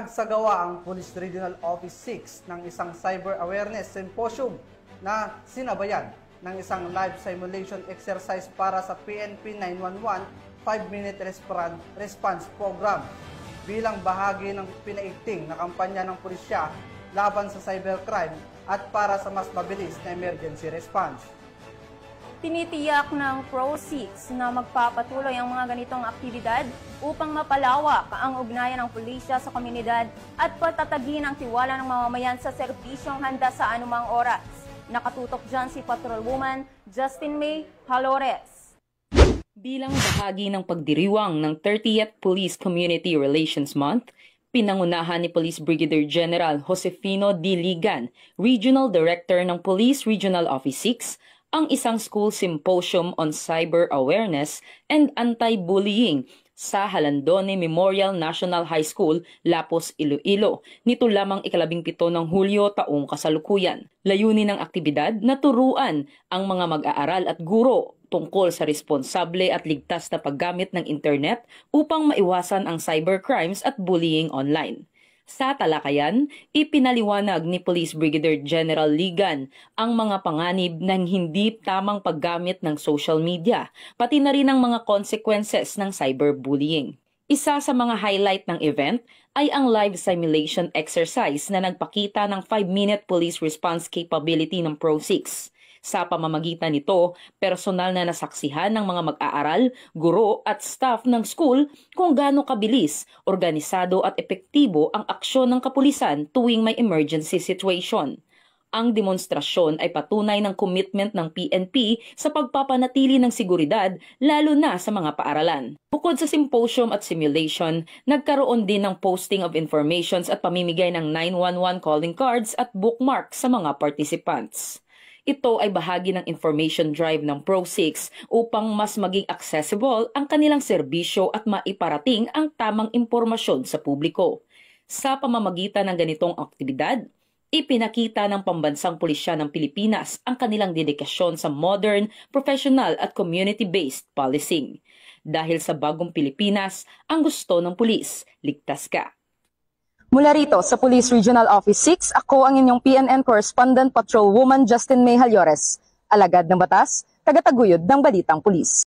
Nagsagawa ang Police Regional Office 6 ng isang Cyber Awareness Symposium na sinabayan ng isang live simulation exercise para sa PNP 911 5-minute response program bilang bahagi ng pinaigting na kampanya ng pulisya laban sa cybercrime at para sa mas mabilis na emergency response. Tinitiyak ng Pro6 na magpapatuloy ang mga ganitong aktibidad upang mapalawak ang ugnayan ng pulisya sa komunidad at patatagin ang tiwala ng mamamayan sa serbisyong handa sa anumang oras. Nakatutok dyan si Patrolwoman Justin May Halores. Bilang bahagi ng pagdiriwang ng 30th Police Community Relations Month, pinangunahan ni Police Brigadier General Josefino D. Ligan, Regional Director ng Police Regional Office 6, ang isang school symposium on cyber awareness and anti-bullying sa Halandone Memorial National High School, Lapos, Iloilo, nito lamang 17 ng Hulyo taong kasalukuyan. Layunin ng aktibidad na turuan ang mga mag-aaral at guro tungkol sa responsable at ligtas na paggamit ng internet upang maiwasan ang cybercrimes at bullying online. Sa talakayan, ipinaliwanag ni Police Brigadier General Ligan ang mga panganib ng hindi tamang paggamit ng social media, pati na rin ang mga consequences ng cyberbullying. Isa sa mga highlight ng event ay ang live simulation exercise na nagpakita ng 5-minute police response capability ng Pro6. Sa pamamagitan nito, personal na nasaksihan ng mga mag-aaral, guro at staff ng school kung gaano kabilis, organisado at epektibo ang aksyon ng kapulisan tuwing may emergency situation. Ang demonstrasyon ay patunay ng commitment ng PNP sa pagpapanatili ng seguridad lalo na sa mga paaralan. Bukod sa symposium at simulation, nagkaroon din ng posting of informations at pamimigay ng 911 calling cards at bookmarks sa mga participants. Ito ay bahagi ng information drive ng Pro6 upang mas maging accessible ang kanilang serbisyo at maiparating ang tamang impormasyon sa publiko. Sa pamamagitan ng ganitong aktibidad, ipinakita ng Pambansang Pulisya ng Pilipinas ang kanilang dedikasyon sa modern, professional at community-based policing. Dahil sa bagong Pilipinas, ang gusto ng pulis, ligtas ka. Mula rito sa Police Regional Office 6, ako ang inyong PNN Correspondent Patrolwoman Justin May Halores, alagad ng batas, tagataguyod ng Balitang Pulis.